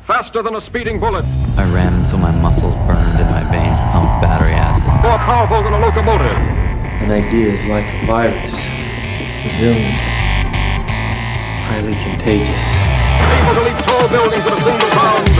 Faster than a speeding bullet. I ran until my muscles burned and my veins pumped battery acid. More powerful than a locomotive. An idea is like a virus. Resilient. Highly contagious. Able to leap tall buildings in a single bound.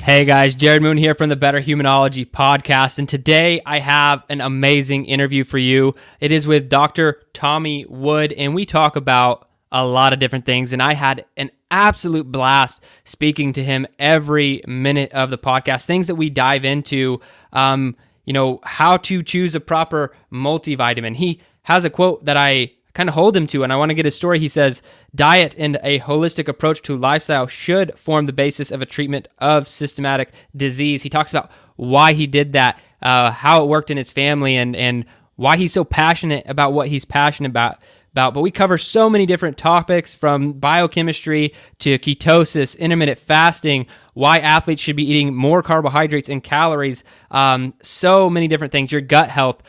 Hey guys, Jared Moon here from the Better Humanology podcast, and today I have an amazing interview for you. It is with Dr. Tommy Wood, and we talk about a lot of different things, and I had an absolute blast speaking to him every minute of the podcast, things that we dive into, how to choose a proper multivitamin. He has a quote that I kind of hold him to, and I want to get his story. He says, diet and a holistic approach to lifestyle should form the basis of a treatment of systematic disease. He talks about why he did that, how it worked in his family, and why he's so passionate about what he's passionate about. But we cover so many different topics, from biochemistry to ketosis, intermittent fasting, why athletes should be eating more carbohydrates and calories, so many different things, your gut health.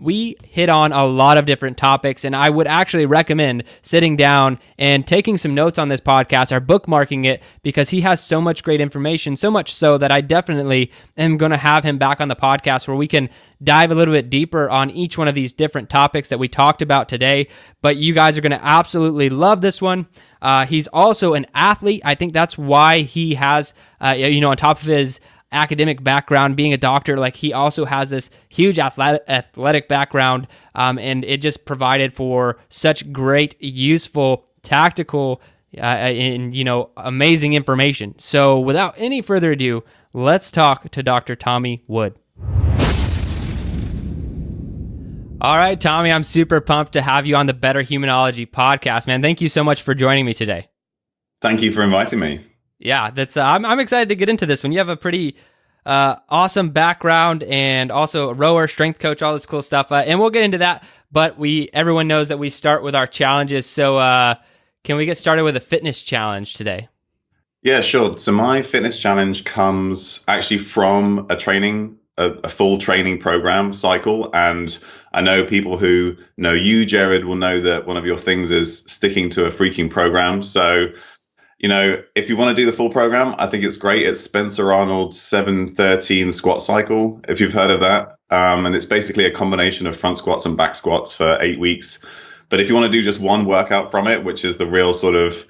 We hit on a lot of different topics, and I would actually recommend sitting down and taking some notes on this podcast or bookmarking it, because he has so much great information, so much so that I definitely am going to have him back on the podcast where we can dive a little bit deeper on each one of these different topics that we talked about today. But you guys are going to absolutely love this one. He's also an athlete. I think that's why he has, on top of his academic background, being a doctor, like, he also has this huge athletic background, and it just provided for such great, useful, tactical, amazing information. So without any further ado, let's talk to Dr. Tommy Wood. All right, Tommy, I'm super pumped to have you on the Better Humanology podcast, man. Thank you so much for joining me today. Thank you for inviting me. Yeah, that's I'm excited to get into this one. You have a pretty awesome background, and also a rower, strength coach, all this cool stuff, and we'll get into that. But everyone knows that we start with our challenges. So can we get started with a fitness challenge today? Yeah, sure. So my fitness challenge comes actually from a full training program cycle, and I know people who know you, Jared, will know that one of your things is sticking to a freaking program. So, if you want to do the full program, I think it's great. It's Spencer Arnold's 7-13 squat cycle, if you've heard of that. And it's basically a combination of front squats and back squats for 8 weeks. But if you want to do just one workout from it, which is the real sort of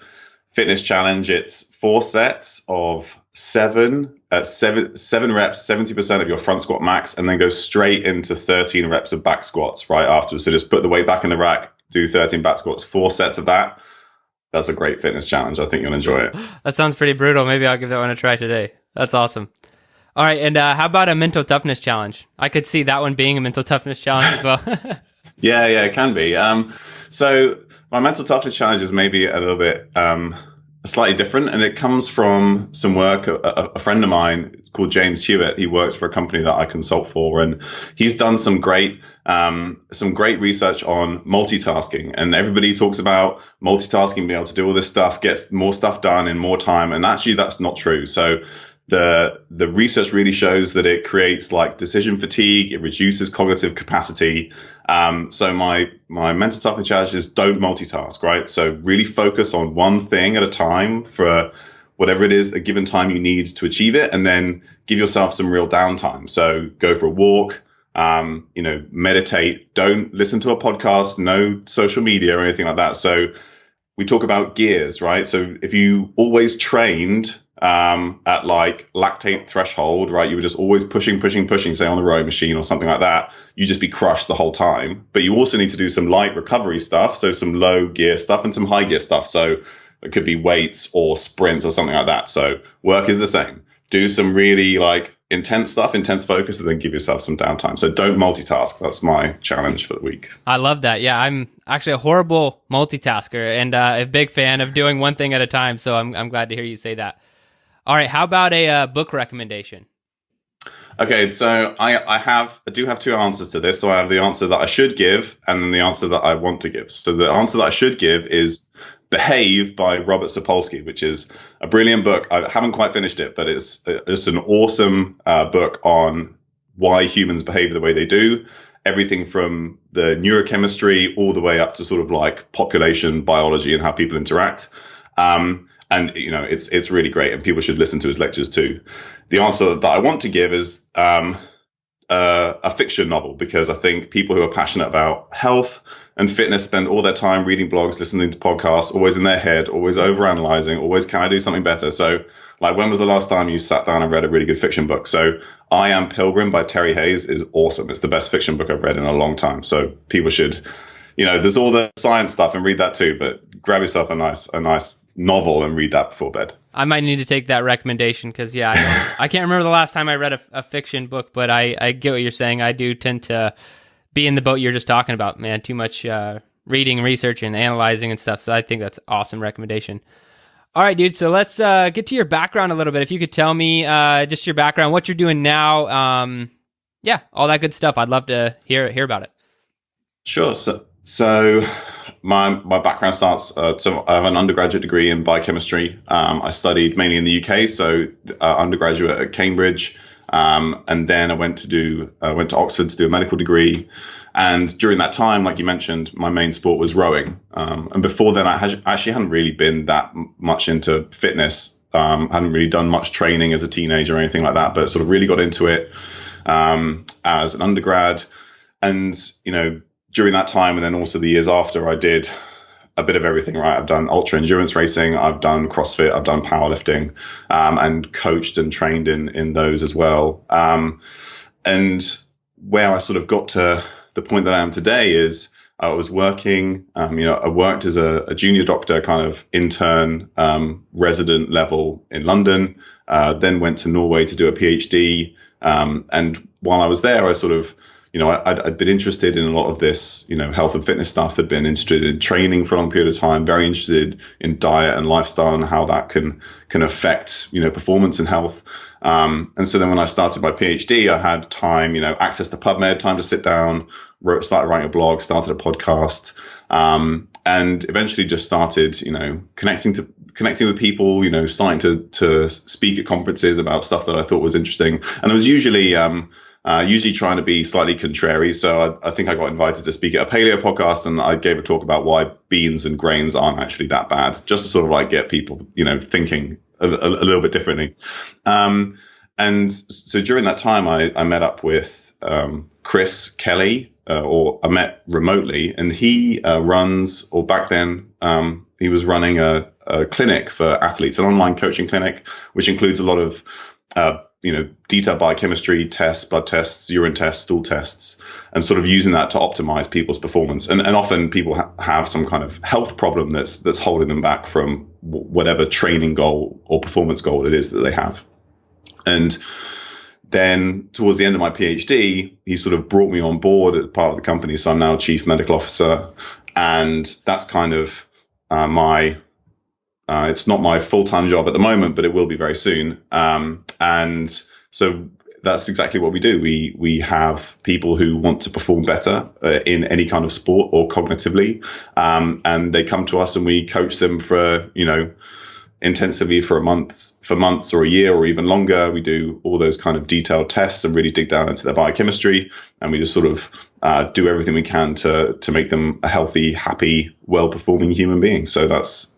fitness challenge, it's 4 sets of seven reps, 70% of your front squat max, and then go straight into 13 reps of back squats right afterwards. So just put the weight back in the rack, do 13 back squats, 4 sets of that. That's a great fitness challenge. I think you'll enjoy it. That sounds pretty brutal. Maybe I'll give that one a try today. That's awesome. All right, and how about a mental toughness challenge? I could see that one being a mental toughness challenge as well. Yeah, it can be. So my mental toughness challenge is maybe a little bit slightly different, and it comes from some work. A friend of mine called James Hewitt, he works for a company that I consult for, and he's done some great research on multitasking. And everybody talks about multitasking, being able to do all this stuff, gets more stuff done in more time, and actually that's not true. So the research really shows that it creates like decision fatigue, it reduces cognitive capacity. So my mental toughness challenge is don't multitask, right? So really focus on one thing at a time for whatever it is, a given time you need to achieve it, and then give yourself some real downtime. So go for a walk, meditate, don't listen to a podcast, no social media or anything like that. So we talk about gears, right? So if you always trained at like lactate threshold, right? You were just always pushing, say on the rowing machine or something like that, you just be crushed the whole time. But you also need to do some light recovery stuff, so some low gear stuff and some high gear stuff. So it could be weights or sprints or something like that. So work is the same. Do some really like intense stuff, intense focus, and then give yourself some downtime. So don't multitask. That's my challenge for the week. I love that. Yeah, I'm actually a horrible multitasker and a big fan of doing one thing at a time. So I'm glad to hear you say that. All right, how about a book recommendation? Okay, so I do have 2 answers to this. So I have the answer that I should give, and then the answer that I want to give. So the answer that I should give is Behave by Robert Sapolsky, which is a brilliant book. I haven't quite finished it, but it's an awesome book on why humans behave the way they do. everything from the neurochemistry all the way up to sort of like population biology and how people interact. And it's really great, and people should listen to his lectures too. The answer that I want to give is a fiction novel, because I think people who are passionate about health and fitness spend all their time reading blogs, listening to podcasts, always in their head, always overanalyzing, always, can I do something better? So like, when was the last time you sat down and read a really good fiction book? So I Am Pilgrim by Terry Hayes is awesome. It's the best fiction book I've read in a long time. So people should, there's all the science stuff, and read that too, but grab yourself a nice novel and read that before bed. I might need to take that recommendation, because I can't remember the last time I read a fiction book, but I get what you're saying. I do tend to be in the boat you're just talking about, man. Too much reading, research, and analyzing and stuff. So I think that's an awesome recommendation. All right, dude. So let's get to your background a little bit. If you could tell me just your background, what you're doing now, all that good stuff. I'd love to hear about it. Sure. So my background starts, so I have an undergraduate degree in biochemistry. I studied mainly in the UK, so undergraduate at Cambridge, and then I went to Oxford to do a medical degree. And during that time, like you mentioned, my main sport was rowing. And before then, I actually hadn't really been that much into fitness. Hadn't really done much training as a teenager or anything like that, but sort of really got into it as an undergrad. And during that time, and then also the years after, I did a bit of everything, right? I've done ultra endurance racing, I've done CrossFit, I've done powerlifting, and coached and trained in those as well. And where I sort of got to the point that I am today is I was working, I worked as a junior doctor, kind of intern, resident level in London, then went to Norway to do a PhD. And while I was there, I sort of, I'd been interested in a lot of this, health and fitness stuff, had been interested in training for a long period of time, very interested in diet and lifestyle and how that can affect, performance and health. And so then when I started my PhD, I had time, access to PubMed, time to sit down, started writing a blog, started a podcast, and eventually just started, connecting with people, starting to speak at conferences about stuff that I thought was interesting. And it was usually trying to be slightly contrary. So I think I got invited to speak at a paleo podcast, and I gave a talk about why beans and grains aren't actually that bad, just to sort of like get people, thinking a little bit differently. And so during that time, I met up with Chris Kelly, or I met remotely, and he runs, or back then he was running a clinic for athletes, an online coaching clinic, which includes a lot of detailed biochemistry tests, blood tests, urine tests, stool tests, and sort of using that to optimize people's performance. And often people have some kind of health problem that's holding them back from whatever training goal or performance goal it is that they have. And then towards the end of my PhD, he sort of brought me on board as part of the company. So I'm now chief medical officer, and that's kind of it's not my full-time job at the moment, but it will be very soon. And so that's exactly what we do. We have people who want to perform better in any kind of sport or cognitively, and they come to us and we coach them for, intensively for months or a year or even longer. We do all those kind of detailed tests and really dig down into their biochemistry, and we just sort of do everything we can to make them a healthy, happy, well-performing human being. So that's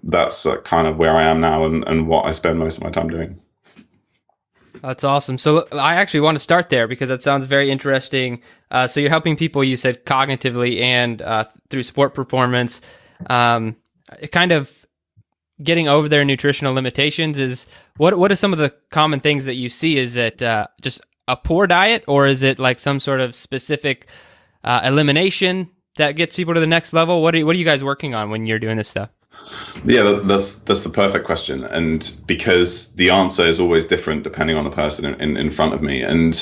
kind of where I am now and what I spend most of my time doing. That's awesome. So I actually want to start there because that sounds very interesting. So you're helping people, you said, cognitively and through sport performance, kind of getting over their nutritional limitations. Is what are some of the common things that you see? Is it just a poor diet, or is it like some sort of specific elimination that gets people to the next level? What are you guys working on when you're doing this stuff? Yeah, that's the perfect question. And because the answer is always different depending on the person in front of me. And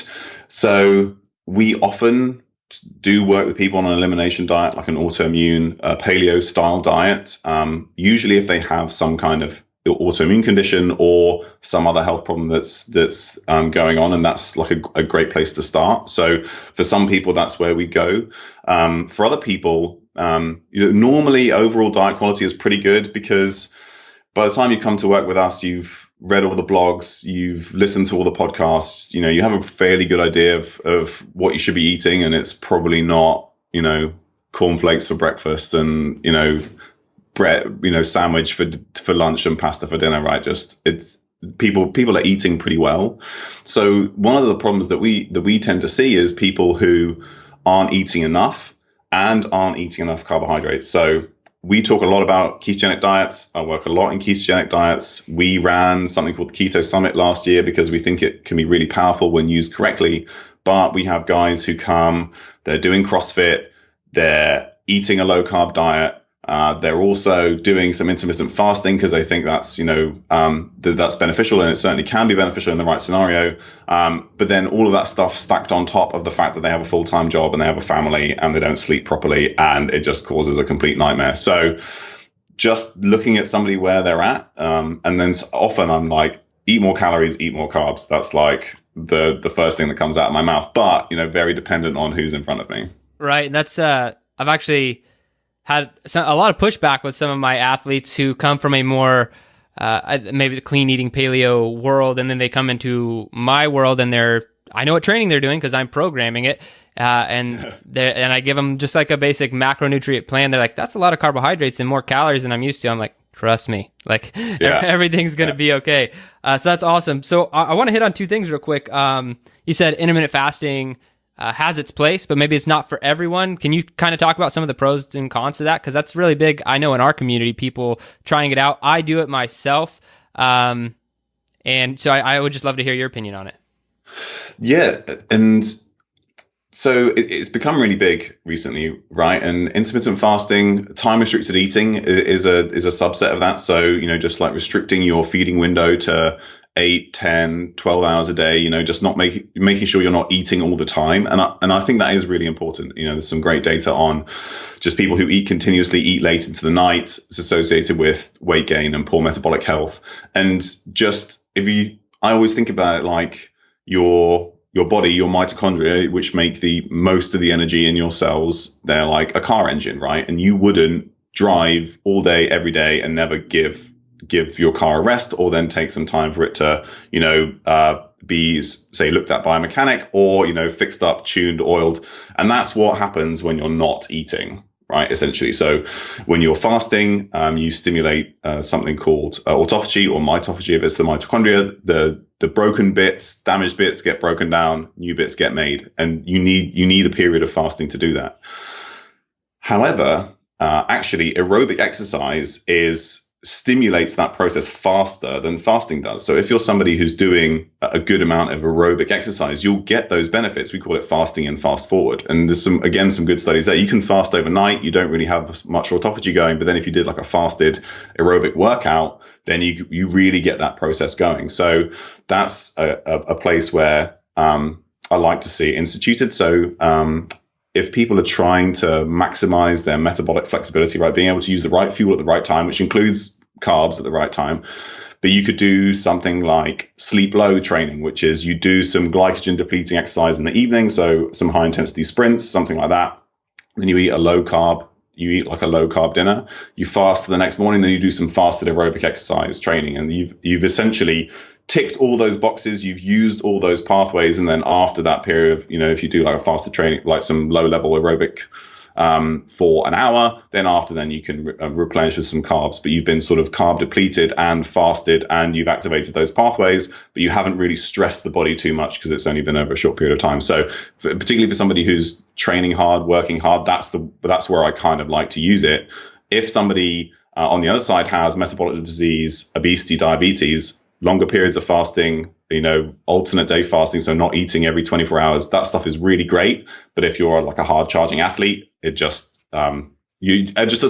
so we often do work with people on an elimination diet, like an autoimmune paleo style diet. Usually if they have some kind of autoimmune condition or some other health problem that's going on, and that's like a great place to start. So for some people, that's where we go. For other people, normally overall diet quality is pretty good, because by the time you come to work with us, you've read all the blogs, you've listened to all the podcasts, you have a fairly good idea of what you should be eating, and it's probably not, cornflakes for breakfast and, bread, sandwich for lunch and pasta for dinner, right? Just it's people are eating pretty well. So one of the problems that we tend to see is people who aren't eating enough and aren't eating enough carbohydrates. So we talk a lot about ketogenic diets. I work a lot in ketogenic diets. We ran something called the Keto Summit last year because we think it can be really powerful when used correctly. But we have guys who come, they're doing CrossFit, they're eating a low carb diet. They're also doing some intermittent fasting because they think that's, that's beneficial, and it certainly can be beneficial in the right scenario. But then all of that stuff stacked on top of the fact that they have a full-time job and they have a family and they don't sleep properly, and it just causes a complete nightmare. So just looking at somebody where they're at, and then often I'm like, eat more calories, eat more carbs. That's like the first thing that comes out of my mouth, but, very dependent on who's in front of me. Right. And that's, I've actually had a lot of pushback with some of my athletes who come from a more maybe the clean eating paleo world, and then they come into my world and I know what training they're doing because I'm programming it, and I give them just like a basic macronutrient plan. They're like, that's a lot of carbohydrates and more calories than I'm used to. I'm like, trust me, like everything's gonna be okay. So that's awesome. So I want to hit on two things real quick. You said intermittent fasting has its place, but maybe it's not for everyone. Can you kind of talk about some of the pros and cons to that? Because that's really big. I know in our community, people trying it out. I do it myself. And so I would just love to hear your opinion on it. Yeah. And so it's become really big recently, right? And intermittent fasting, time restricted eating is a subset of that. So, just like restricting your feeding window to 8, 10, 12 hours a day, just not making sure you're not eating all the time. And I think that is really important. There's some great data on just people who eat continuously, eat late into the night. It's associated with weight gain and poor metabolic health. And just I always think about it like your body, your mitochondria, which make the most of the energy in your cells, they're like a car engine, right? And you wouldn't drive all day, every day and never give your car a rest, or then take some time for it to, be, say, looked at by a mechanic, or, fixed up, tuned, oiled. And that's what happens when you're not eating, right? Essentially. So when you're fasting, you stimulate something called autophagy or mitophagy if it's the mitochondria. The broken bits, damaged bits get broken down, new bits get made, and you need a period of fasting to do that. However, actually aerobic exercise stimulates that process faster than fasting does. So if you're somebody who's doing a good amount of aerobic exercise, you'll get those benefits. We call it fasting and fast forward. And there's some good studies there. You can fast overnight. You don't really have much autophagy going. But then if you did like a fasted aerobic workout, then you really get that process going. So that's a place where I like to see it instituted. So if people are trying to maximize their metabolic flexibility, right, being able to use the right fuel at the right time, which includes carbs at the right time, but you could do something like sleep low training, which is you do some glycogen depleting exercise in the evening, so some high intensity sprints, something like that. Then you eat like a low carb dinner. You fast the next morning, then you do some fasted aerobic exercise training, and you've essentially ticked all those boxes, you've used all those pathways, and then after that period of, if you do like a fasted training, like some low level aerobic for an hour, then you can replenish with some carbs, but you've been sort of carb depleted and fasted, and you've activated those pathways, but you haven't really stressed the body too much because it's only been over a short period of time. So particularly for somebody who's training hard, working hard, that's where I kind of like to use it. If somebody on the other side has metabolic disease, obesity, diabetes, longer periods of fasting, alternate day fasting, so not eating every 24 hours, that stuff is really great. But if you're like a hard charging athlete, it just at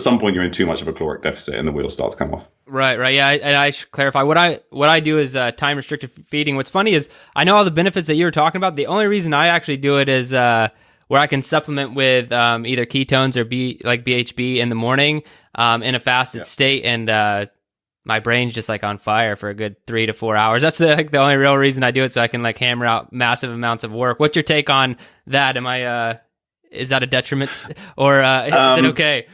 some point you're in too much of a caloric deficit and the wheels start to come off. Right. Yeah, and I should clarify what I do is time restricted feeding. What's funny is I know all the benefits that you were talking about. The only reason I actually do it is where I can supplement with either ketones or BHB in the morning in a fasted state, and my brain's just like on fire for a good 3 to 4 hours. That's the only real reason I do it, so I can like hammer out massive amounts of work. What's your take on that? Is that a detriment, or is it okay?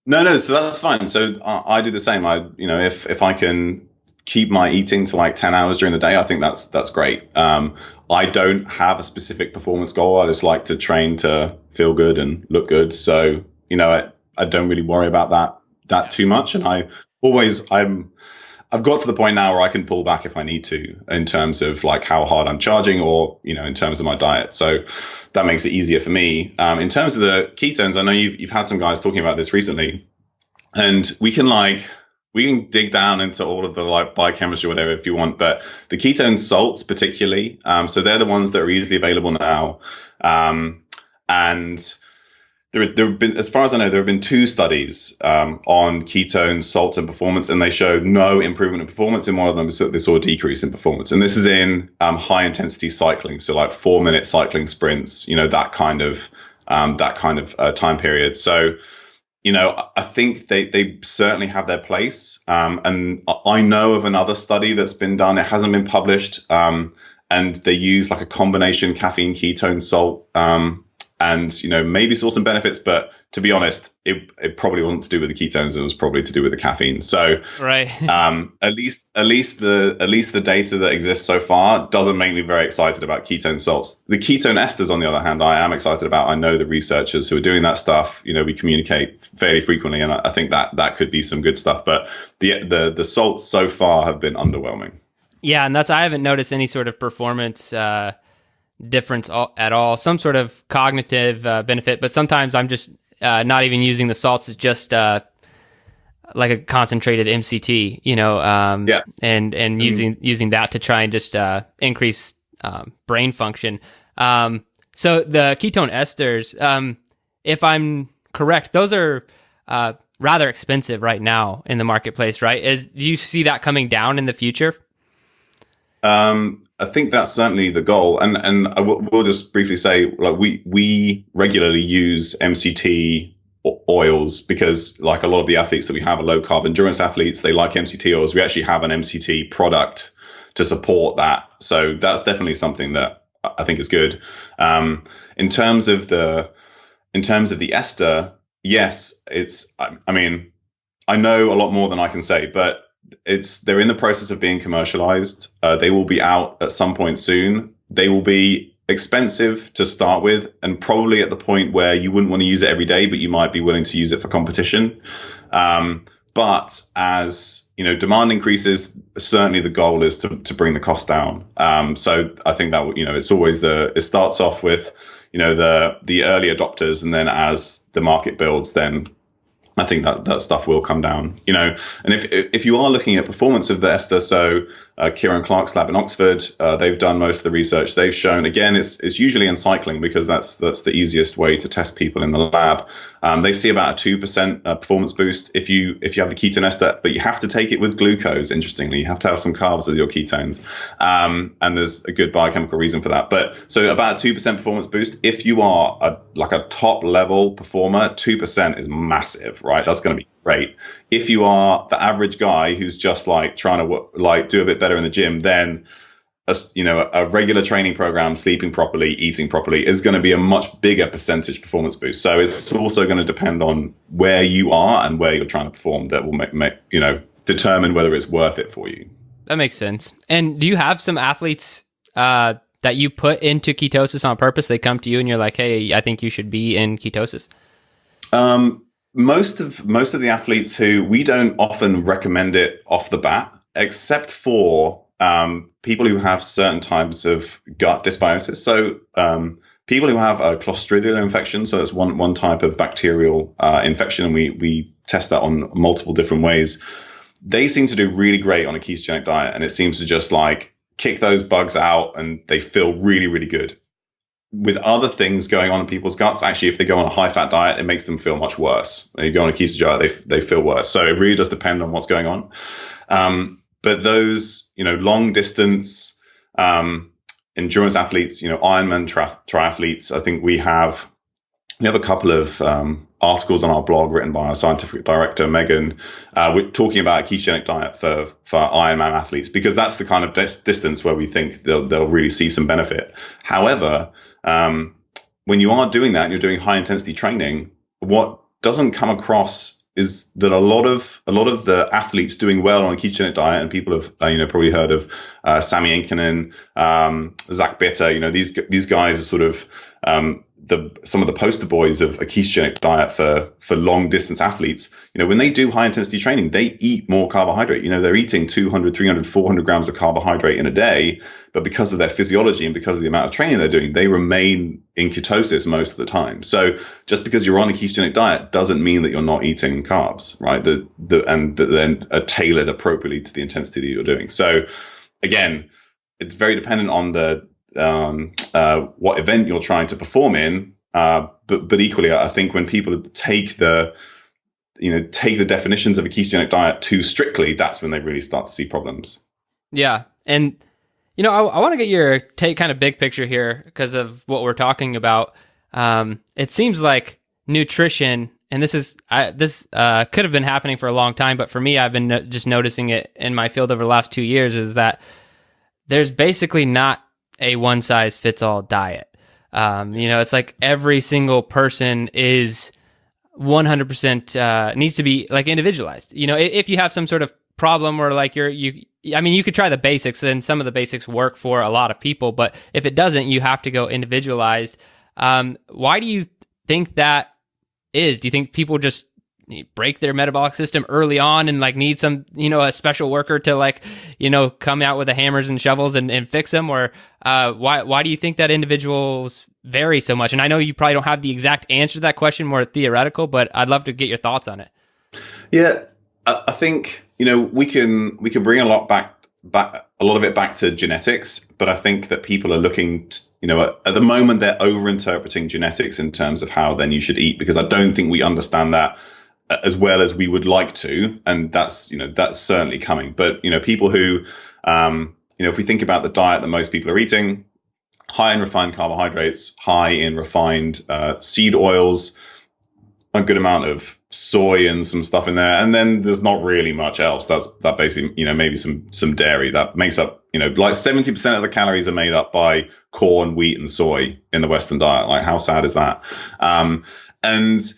No. So that's fine. So I do the same. If I can keep my eating to like 10 hours during the day, I think that's great. I don't have a specific performance goal. I just like to train to feel good and look good. So, I don't really worry about that too much. And I've got to the point now where I can pull back if I need to in terms of like how hard I'm charging or, in terms of my diet. So that makes it easier for me. In terms of the ketones, I know you've had some guys talking about this recently, and we can dig down into all of the like biochemistry or whatever if you want, but the ketone salts particularly, so they're the ones that are easily available now. And there have been, as far as I know, there have been 2 studies on ketone salts and performance, and they showed no improvement in performance. In one of them, they saw a decrease in performance, and this is in high intensity cycling, so like 4-minute cycling sprints, that kind of time period. So, I think they certainly have their place. And I know of another study that's been done. It hasn't been published, and they use like a combination caffeine ketone salt. And maybe saw some benefits, but to be honest, it probably wasn't to do with the ketones. It was probably to do with the caffeine. So, right. at least the data that exists so far doesn't make me very excited about ketone salts. The ketone esters, on the other hand, I am excited about. I know the researchers who are doing that stuff. We communicate fairly frequently, and I think that could be some good stuff. But the salts so far have been underwhelming. Yeah, and I haven't noticed any sort of performance difference at all. Some sort of cognitive benefit, but sometimes I'm just not even using the salts. It's just like a concentrated MCT, and using that to try and just increase brain function. So the ketone esters, if I'm correct, those are rather expensive right now in the marketplace, right? Do you see that coming down in the future? I think that's certainly the goal, and I will just briefly say, like we regularly use MCT oils because, like, a lot of the athletes that we have are low carb endurance athletes. They like MCT oils. We actually have an MCT product to support that, so that's definitely something that I think is good. In terms of the ester, yes, it's. I mean, I know a lot more than I can say, but they're in the process of being commercialized. They will be out at some point soon. They will be expensive to start with, and probably at the point where you wouldn't want to use it every day, but you might be willing to use it for competition. But as demand increases, certainly the goal is to bring the cost down. So I think that it's always it starts off with the early adopters, and then as the market builds, then I think that stuff will come down, and if you are looking at performance of the ester, so Kieran Clark's lab in Oxford, they've done most of the research. They've shown, again, it's usually in cycling because that's the easiest way to test people in the lab. They see about a 2% performance boost if you have the ketone ester, but you have to take it with glucose. Interestingly, you have to have some carbs with your ketones, and there's a good biochemical reason for that. But so about a 2% performance boost. If you are a top level performer, 2% is massive, right? That's going to be great. If you are the average guy who's just like trying to do a bit better in the gym, then a regular training program, sleeping properly, eating properly is going to be a much bigger percentage performance boost. So it's also going to depend on where you are and where you're trying to perform. That will determine whether it's worth it for you. That makes sense. And do you have some athletes that you put into ketosis on purpose? They come to you and you're like, hey, I think you should be in ketosis. Most of the athletes who we don't often recommend it off the bat, except for people who have certain types of gut dysbiosis. So people who have a Clostridial infection, so that's one type of bacterial infection, and we test that on multiple different ways. They seem to do really great on a ketogenic diet, and it seems to just like kick those bugs out, and they feel really, really good. With other things going on in people's guts, actually, if they go on a high-fat diet, it makes them feel much worse. When you go on a keto diet, they feel worse. So it really does depend on what's going on. But those, long-distance endurance athletes, Ironman triathletes, I think we have a couple of articles on our blog written by our scientific director, Megan, we're talking about a ketogenic diet for Ironman athletes, because that's the kind of distance where we think they'll really see some benefit. However, when you are doing that and you're doing high intensity training, what doesn't come across is that a lot of the athletes doing well on a ketogenic diet, and people have probably heard of Sami Inkinen, Zach Bitter. These guys are sort of some of the poster boys of a ketogenic diet for long distance athletes. When they do high intensity training, they eat more carbohydrate. They're eating 200, 300, 400 grams of carbohydrate in a day, but because of their physiology and because of the amount of training they're doing, they remain in ketosis most of the time. So just because you're on a ketogenic diet doesn't mean that you're not eating carbs, right? And that then are tailored appropriately to the intensity that you're doing. So again, it's very dependent on the what event you're trying to perform in, but equally, I think when people take the definitions of a ketogenic diet too strictly, that's when they really start to see problems. Yeah, and I want to get your take, kind of big picture here, because of what we're talking about. It seems like nutrition, and this could have been happening for a long time, but for me, I've been just noticing it in my field over the last 2 years, is that there's basically not a one-size-fits-all diet. It's like every single person is 100% needs to be like individualized. If you have some sort of problem, or like you could try the basics, and some of the basics work for a lot of people, but if it doesn't, you have to go individualized. Why do you think that is? Do you think people just break their metabolic system early on and like need some, a special worker to come out with the hammers and shovels and fix them? Or why do you think that individuals vary so much? And I know you probably don't have the exact answer to that question, more theoretical, but I'd love to get your thoughts on it. Yeah, I think, we can bring a lot of it back to genetics, but I think that people are looking at the moment, they're over-interpreting genetics in terms of how then you should eat, because I don't think we understand that as well as we would like to, and that's certainly coming. But people who if we think about the diet that most people are eating, high in refined carbohydrates, high in refined seed oils, a good amount of soy and some stuff in there, and then there's not really much else. That basically maybe some dairy that makes up like 70% of the calories are made up by corn, wheat, and soy in the Western diet. Like, how sad is that? And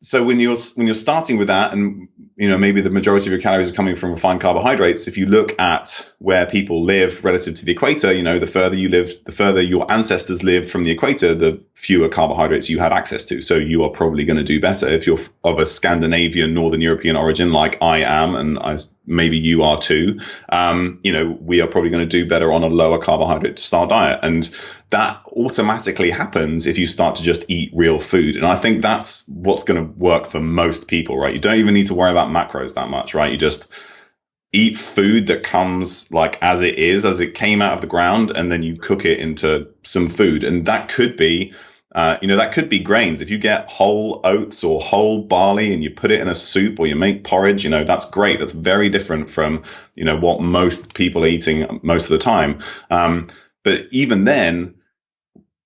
so when you're starting with that, and maybe the majority of your calories are coming from refined carbohydrates, if you look at where people live relative to the equator, the further you live, the further your ancestors lived from the equator, the fewer carbohydrates you had access to. So you are probably going to do better if you're of a Scandinavian, Northern European origin, like I am, and maybe you are too. We are probably going to do better on a lower carbohydrate style diet, and that automatically happens if you start to just eat real food. And I think that's what's going to work for most people, right? You don't even need to worry about macros that much, right? You just eat food that comes like as it came out of the ground, and then you cook it into some food. And that could be, that could be grains. If you get whole oats or whole barley and you put it in a soup, or you make porridge, that's great. That's very different from, what most people are eating most of the time. But even then,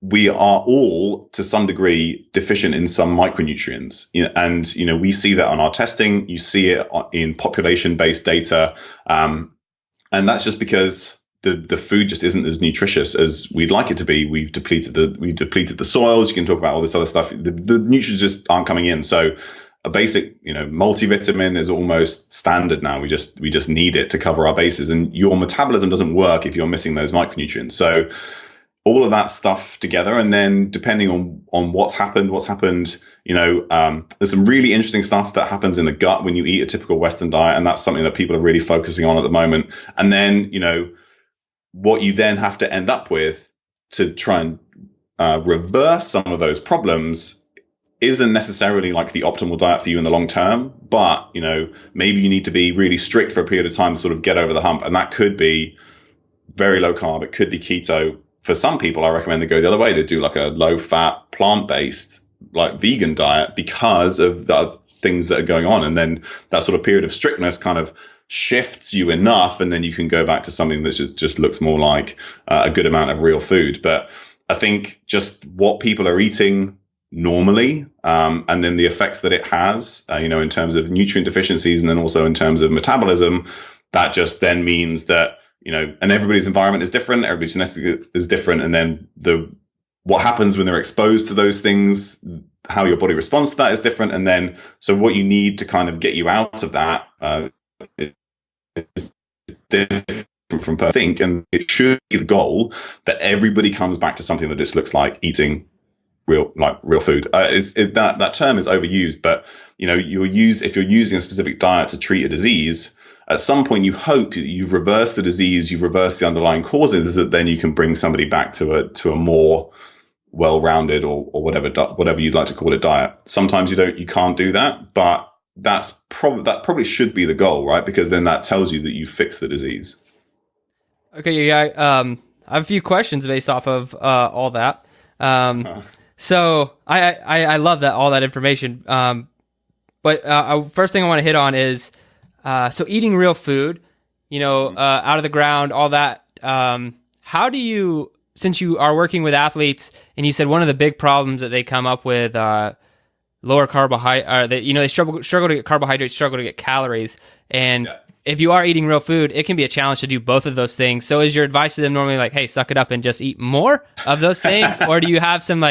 we are all to some degree deficient in some micronutrients, and we see that on our testing. You see it in population-based data, and that's just because the food just isn't as nutritious as we'd like it to be. We've depleted the soils. You can talk about all this other stuff. The nutrients just aren't coming in. So a basic, multivitamin is almost standard now. We just need it to cover our bases, and your metabolism doesn't work if you're missing those micronutrients. So all of that stuff together, and then depending on what's happened, there's some really interesting stuff that happens in the gut when you eat a typical Western diet, and that's something that people are really focusing on at the moment. And then, what you then have to end up with to try and reverse some of those problems isn't necessarily like the optimal diet for you in the long term, but maybe you need to be really strict for a period of time to sort of get over the hump, and that could be very low carb, it could be keto. For some people, I recommend they go the other way. They do like a low fat, plant-based, like vegan diet, because of the things that are going on. And then that sort of period of strictness kind of shifts you enough, and then you can go back to something that just looks more like a good amount of real food. But I think just what people are eating normally, and then the effects that it has, in terms of nutrient deficiencies, and then also in terms of metabolism, that just then means that, and everybody's environment is different, everybody's genetics is different. And then what happens when they're exposed to those things, how your body responds to that is different. And then, so what you need to kind of get you out of that is different from per think, and it should be the goal that everybody comes back to something that just looks like eating real food. That term is overused, but if you're using a specific diet to treat a disease, at some point you hope that you've reversed the disease, you've reversed the underlying causes, that then you can bring somebody back to a more well-rounded or whatever you'd like to call it diet. Sometimes you can't do that, but that probably should be the goal, right? Because then that tells you that you fix the disease. Okay, yeah. I have a few questions based off of all that. So I love all that information. But first thing I want to hit on is so eating real food, out of the ground, all that. How do you, since you are working with athletes, and you said one of the big problems that they come up with, lower carbohydrate, they struggle to get carbohydrates, struggle to get calories, and if you are eating real food, it can be a challenge to do both of those things. So is your advice to them normally like, hey, suck it up and just eat more of those things? Or do you have some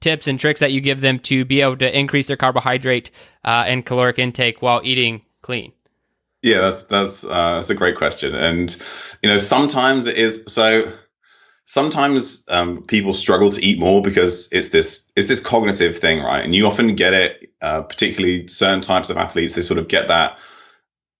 tips and tricks that you give them to be able to increase their carbohydrate and caloric intake while eating clean? Yeah, that's a great question. And, sometimes it is so. Sometimes people struggle to eat more because it's this cognitive thing, right? And you often get it, particularly certain types of athletes, they sort of get that.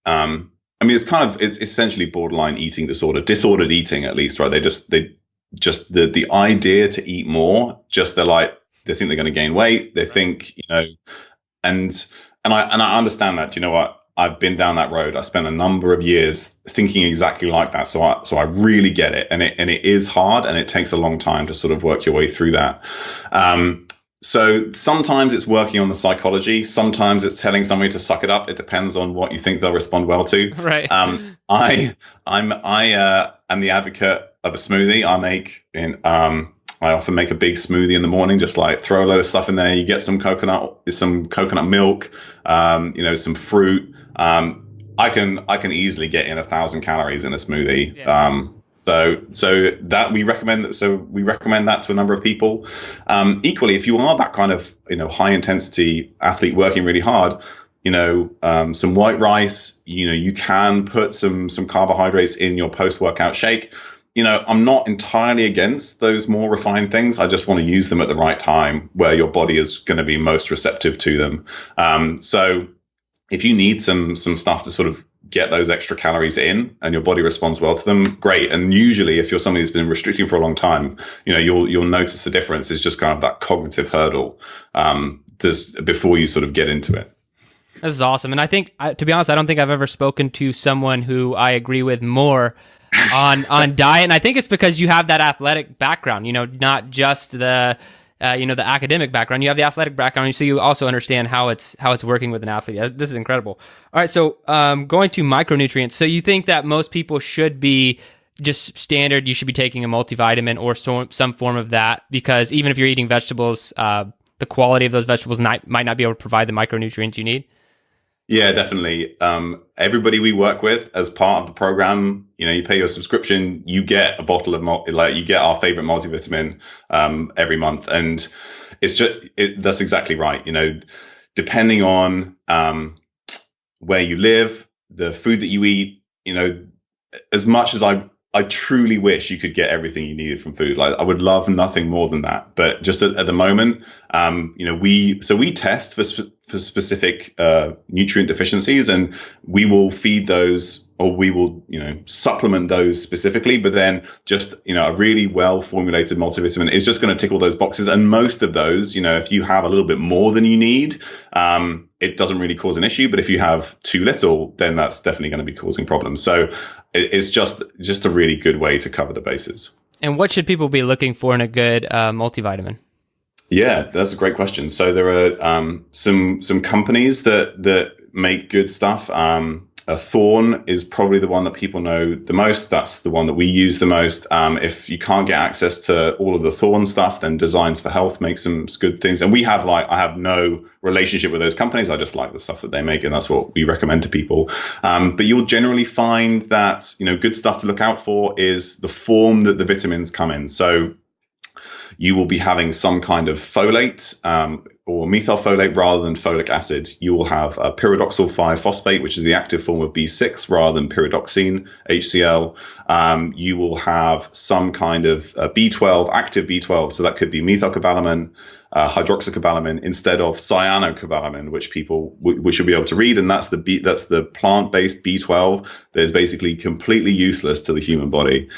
It's essentially borderline eating disorder, disordered eating at least, right? They just the idea to eat more, they think they're going to gain weight. They think, and I understand that. Do you know what? I've been down that road. I spent a number of years thinking exactly like that. So I really get it. And it is hard, and it takes a long time to sort of work your way through that. So sometimes it's working on the psychology. Sometimes it's telling somebody to suck it up. It depends on what you think they'll respond well to. Right. I am the advocate of a smoothie. I often make a big smoothie in the morning, just like throw a load of stuff in there. You get some coconut milk, some fruit. I can easily get in 1,000 calories in a smoothie. Yeah. So that we recommend that to a number of people. Equally, if you are that kind of high intensity athlete working really hard, some white rice, you can put some carbohydrates in your post-workout shake. I'm not entirely against those more refined things. I just want to use them at the right time where your body is going to be most receptive to them. So if you need some stuff to sort of get those extra calories in and your body responds well to them, great. And usually if you're somebody who's been restricting for a long time, you'll notice the difference. It's just kind of that cognitive hurdle before you sort of get into it. This is awesome. And I think, to be honest, I don't think I've ever spoken to someone who I agree with more on diet. And I think it's because you have that athletic background, not just the the academic background. You have the athletic background, so you also understand how it's working with an athlete. This is incredible. All right, so going to micronutrients. So you think that most people should be just standard, you should be taking a multivitamin or some form of that, because even if you're eating vegetables, the quality of those vegetables might not be able to provide the micronutrients you need? Yeah, definitely. Everybody we work with as part of the program, you pay your subscription, you get a bottle of you get our favorite multivitamin every month, and it's that's exactly right. Depending on where you live, the food that you eat, as much as I truly wish you could get everything you needed from food. Like I would love nothing more than that. But just at the moment, we test for specific nutrient deficiencies, and we will feed those, or we will supplement those specifically. But then just a really well formulated multivitamin is just going to tick all those boxes. And most of those, if you have a little bit more than you need, it doesn't really cause an issue. But if you have too little, then that's definitely going to be causing problems. So it's just a really good way to cover the bases. And what should people be looking for in a good multivitamin? Yeah, that's a great question. So there are some companies that make good stuff. Thorne is probably the one that people know the most. That's the one that we use the most. If you can't get access to all of the Thorne stuff, then Designs for Health makes some good things. And I have no relationship with those companies. I just like the stuff that they make, and that's what we recommend to people. But you'll generally find that, good stuff to look out for is the form that the vitamins come in. So, you will be having some kind of folate or methylfolate rather than folic acid. You will have a pyridoxal 5-phosphate, which is the active form of B6 rather than pyridoxine, HCl. You will have some kind of B12, active B12. So that could be methylcobalamin, hydroxycobalamin instead of cyanocobalamin, which people should be able to read. And that's the plant-based B12 that is basically completely useless to the human body.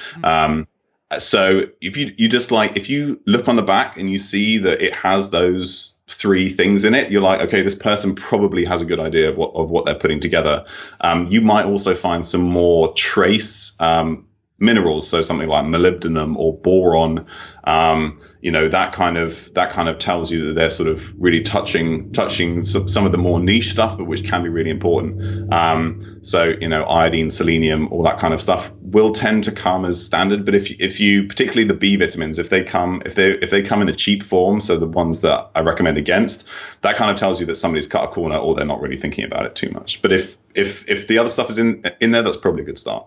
So if you look on the back and you see that it has those 3 things in it, you're like, okay, this person probably has a good idea of what they're putting together. You might also find some more trace minerals, so something like molybdenum or boron. That kind of tells you that they're sort of really touching some of the more niche stuff, but which can be really important. So iodine, selenium, all that kind of stuff will tend to come as standard. But if you particularly the B vitamins, if they come in the cheap form, so the ones that I recommend against, that kind of tells you that somebody's cut a corner or they're not really thinking about it too much. But if the other stuff is in there, that's probably a good start.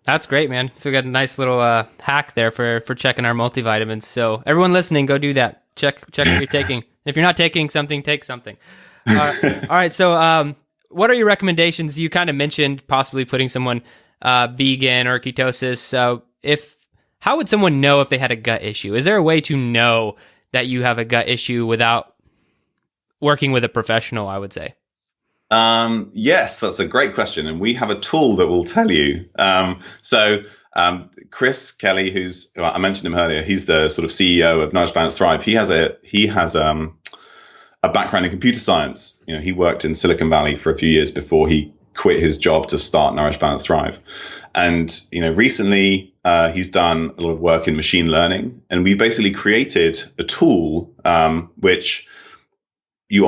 That's great, man. So we got a nice little hack there for checking our multivitamins. So everyone listening, go do that. Check what you're taking. If you're not taking something, take something. All right. So what are your recommendations? You kind of mentioned possibly putting someone vegan or ketosis. So how would someone know if they had a gut issue? Is there a way to know that you have a gut issue without working with a professional, I would say? Yes, that's a great question. And we have a tool that will tell you. Chris Kelly, I mentioned him earlier, he's the sort of CEO of Nourish Balance Thrive. He has a background in computer science. He worked in Silicon Valley for a few years before he quit his job to start Nourish Balance Thrive. And, recently he's done a lot of work in machine learning. And we basically created a tool which we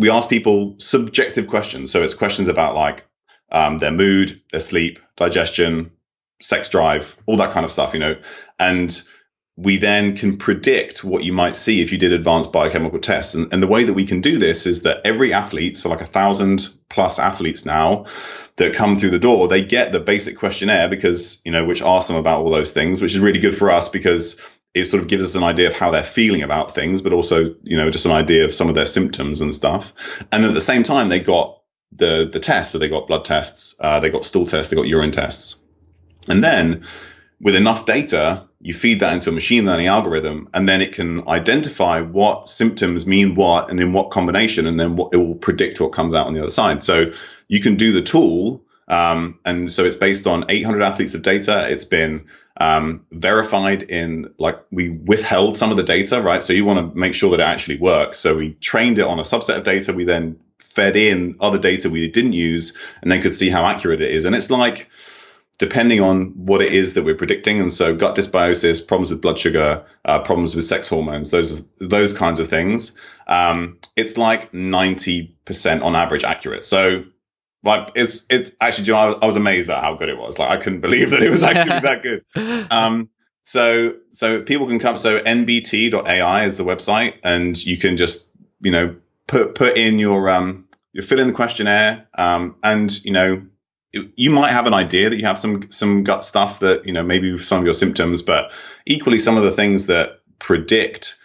ask people subjective questions. So it's questions about like their mood, their sleep, digestion, sex drive, all that kind of stuff, and we then can predict what you might see if you did advanced biochemical tests. And the way that we can do this is that every athlete, so like 1,000+ athletes now that come through the door, they get the basic questionnaire because, which asks them about all those things, which is really good for us because it sort of gives us an idea of how they're feeling about things, but also, just an idea of some of their symptoms and stuff. And at the same time, they got the tests. So they got blood tests, they got stool tests, they got urine tests. And then with enough data, you feed that into a machine learning algorithm, and then it can identify what symptoms mean what and in what combination, and then it will predict what comes out on the other side. So you can do the tool. And so it's based on 800 athletes of data. It's been verified we withheld some of the data, right? So you want to make sure that it actually works. So we trained it on a subset of data. We then fed in other data we didn't use and then could see how accurate it is. And it's like, depending on what it is that we're predicting. And so gut dysbiosis, problems with blood sugar, problems with sex hormones, those kinds of things. It's like 90% on average accurate. So like it's actually, I was amazed at how good it was. Like I couldn't believe that it was actually that good. So people can come. So nbt.ai is the website, and you can just put in you fill in the questionnaire, and you might have an idea that you have some gut stuff that maybe some of your symptoms, but equally some of the things that predict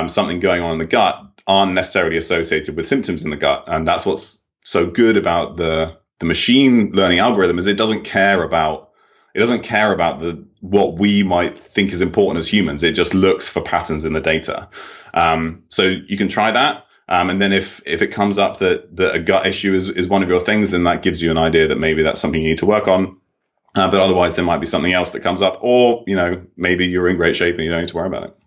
something going on in the gut aren't necessarily associated with symptoms in the gut, and that's what's so good about the machine learning algorithm is it doesn't care about what we might think is important as humans. It just looks for patterns in the data. So you can try that. And then if it comes up that a gut issue is one of your things, then that gives you an idea that maybe that's something you need to work on. But otherwise, there might be something else that comes up, or maybe you're in great shape and you don't need to worry about it.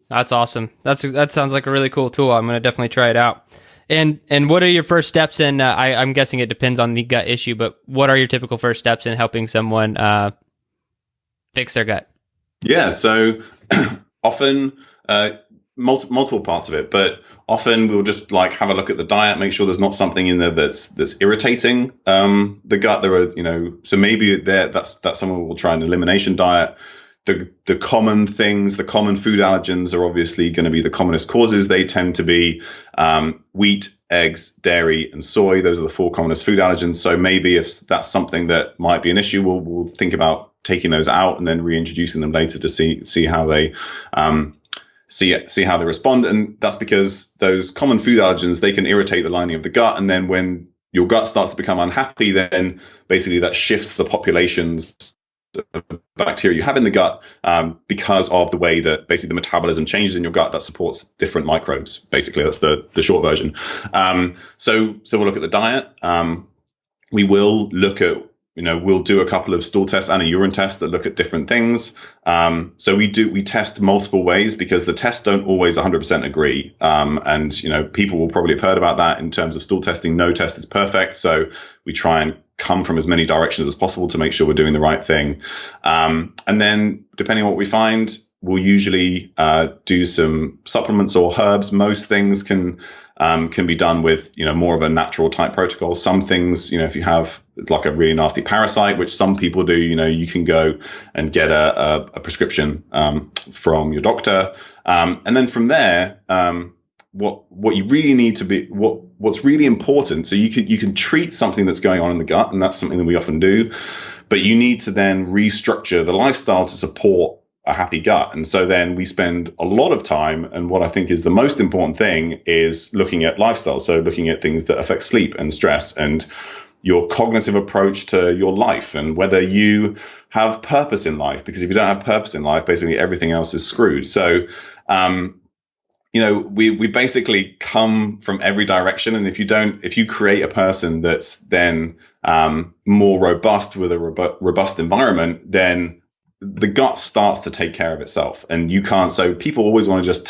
That's awesome. That sounds like a really cool tool. I'm going to definitely try it out. And what are your first steps in? I'm guessing it depends on the gut issue, but what are your typical first steps in helping someone fix their gut? Yeah, so often multiple parts of it, but often we'll just like have a look at the diet, make sure there's not something in there that's irritating the gut. There are, so maybe that's someone will try an elimination diet. The common things, the common food allergens are obviously going to be the commonest causes. They tend to be wheat, eggs, dairy, and soy. Those are the 4 commonest food allergens. So maybe if that's something that might be an issue, we'll think about taking those out and then reintroducing them later to see how they see how they respond. And that's because those common food allergens, they can irritate the lining of the gut. And then when your gut starts to become unhappy, then basically that shifts the populations of bacteria you have in the gut, because of the way that basically the metabolism changes in your gut that supports different microbes. Basically, that's the short version. So we'll look at the diet. We will look at, we'll do a couple of stool tests and a urine test that look at different things. So we test multiple ways because the tests don't always 100% agree. And people will probably have heard about that in terms of stool testing. No test is perfect. So we try and come from as many directions as possible to make sure we're doing the right thing. And then depending on what we find, we'll usually do some supplements or herbs. Most things can be done with, more of a natural type protocol. Some things, if you have like a really nasty parasite, which some people do, you can go and get a prescription from your doctor. And then from there, what you really need to be, what's really important. So you can treat something that's going on in the gut, and that's something that we often do, but you need to then restructure the lifestyle to support a happy gut. And so then we spend a lot of time, and what I think is the most important thing is looking at lifestyle. So looking at things that affect sleep and stress and your cognitive approach to your life, and whether you have purpose in life, because if you don't have purpose in life, basically everything else is screwed. So, we basically come from every direction. And if you create a person that's then more robust with a robust environment, then the gut starts to take care of itself. And you can't, so people always want to just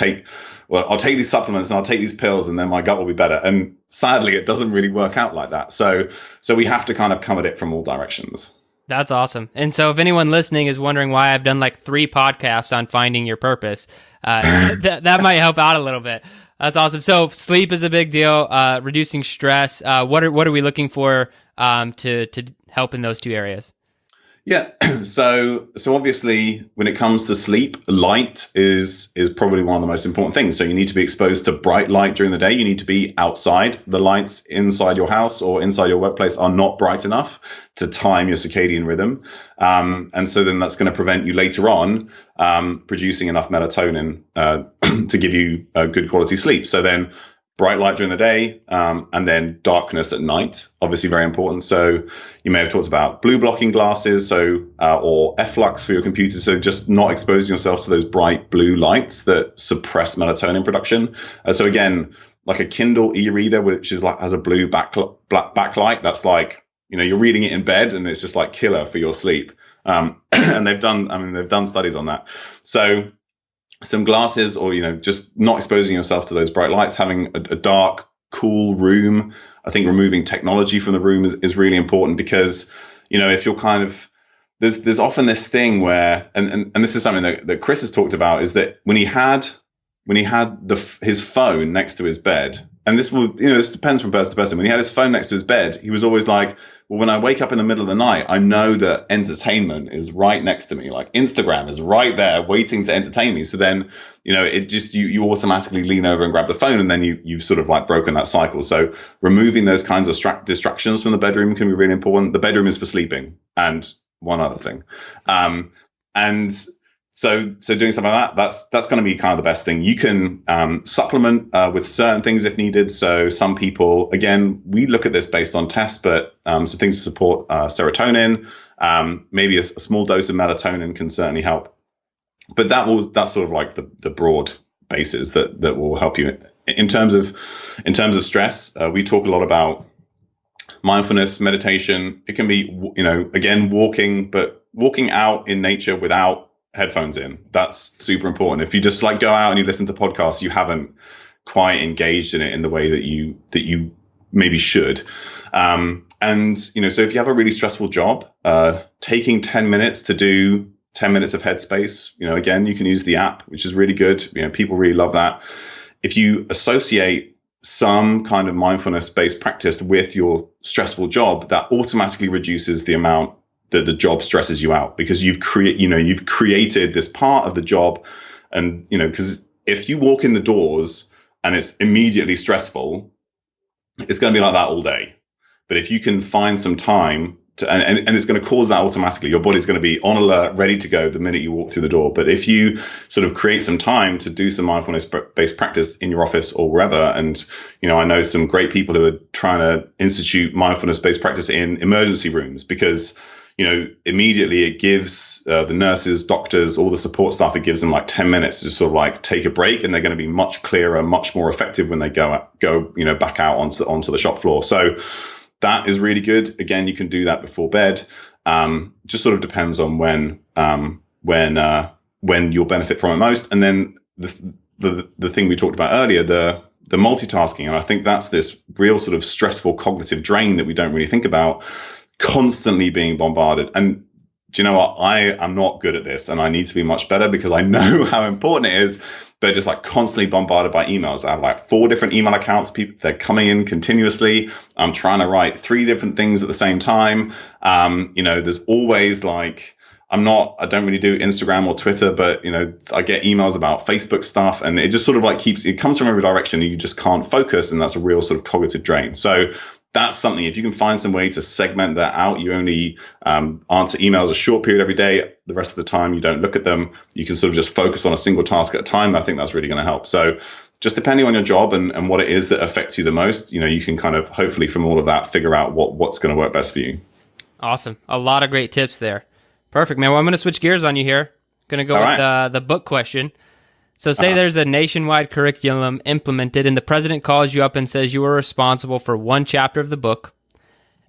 I'll take these supplements and I'll take these pills and then my gut will be better. And sadly, it doesn't really work out like that. So we have to kind of come at it from all directions. That's awesome. And so if anyone listening is wondering why I've done like 3 podcasts on finding your purpose, that might help out a little bit. That's awesome. So sleep is a big deal, reducing stress. What are we looking for to help in those 2 areas? Yeah. So obviously when it comes to sleep, light is probably one of the most important things. So you need to be exposed to bright light during the day. You need to be outside. The lights inside your house or inside your workplace are not bright enough to time your circadian rhythm. And so then that's going to prevent you later on producing enough melatonin to give you a good quality sleep. So then bright light during the day, and then darkness at night, obviously very important. So you may have talked about blue blocking glasses, or F-Lux for your computer. So just not exposing yourself to those bright blue lights that suppress melatonin production. So again, like a Kindle e-reader, which is has a blue backlight, that's like, you're reading it in bed and it's just like killer for your sleep. And they've done studies on that. So some glasses, or just not exposing yourself to those bright lights, having a dark, cool room. I think removing technology from the room is really important, because if you're kind of there's often this thing where, and this is something that Chris has talked about, is that when he had his phone next to his bed, and this depends from person to person. When he had his phone next to his bed, he was always like, well, when I wake up in the middle of the night, I know that entertainment is right next to me. Like Instagram is right there waiting to entertain me. So then, it just, you automatically lean over and grab the phone, and then you've sort of like broken that cycle. So removing those kinds of distractions from the bedroom can be really important. The bedroom is for sleeping, and one other thing. So doing something like that, that's going to be kind of the best thing. You can supplement with certain things if needed. So some people, again, we look at this based on tests, but some things to support serotonin, maybe a small dose of melatonin can certainly help. But that's sort of like the broad bases that will help you. In terms of stress, we talk a lot about mindfulness, meditation. It can be, again, walking out in nature without headphones in. That's super important. If you just like go out and you listen to podcasts, you haven't quite engaged in it in the way that you maybe should. So if you have a really stressful job, taking 10 minutes to do 10 minutes of headspace, again, you can use the app, which is really good. People really love that. If you associate some kind of mindfulness-based practice with your stressful job, that automatically reduces the amount that the job stresses you out, because you've created this part of the job. And, because if you walk in the doors and it's immediately stressful, it's going to be like that all day. But if you can find some time and it's going to cause that automatically. Your body's going to be on alert, ready to go the minute you walk through the door. But if you sort of create some time to do some mindfulness-based practice in your office or wherever, and I know some great people who are trying to institute mindfulness-based practice in emergency rooms, because immediately it gives the nurses, doctors, all the support staff, it gives them like 10 minutes to sort of like take a break, and they're going to be much clearer, much more effective when they go back out onto the shop floor. So that is really good. Again, you can do that before bed. Just sort of depends on when you'll benefit from it most. And then the thing we talked about earlier, the multitasking, and I think that's this real sort of stressful cognitive drain that we don't really think about, constantly being bombarded. And do you know what? I am not good at this, and I need to be much better, because I know how important it is. They're just like constantly bombarded by emails. I have like 4 different email accounts. They're coming in continuously. I'm trying to write 3 different things at the same time. There's always like, I don't really do Instagram or Twitter, but I get emails about Facebook stuff, and it just sort of like it comes from every direction, and you just can't focus. And that's a real sort of cognitive drain. So that's something, if you can find some way to segment that out, you only answer emails a short period every day. The rest of the time, you don't look at them. You can sort of just focus on a single task at a time. I think that's really going to help. So just depending on your job and what it is that affects you the most, you can kind of hopefully from all of that figure out what's going to work best for you. Awesome. A lot of great tips there. Perfect, man. Well, I'm going to switch gears on you here. Going to go all with right. the book question. So say there's a nationwide curriculum implemented, and the president calls you up and says you are responsible for 1 chapter of the book.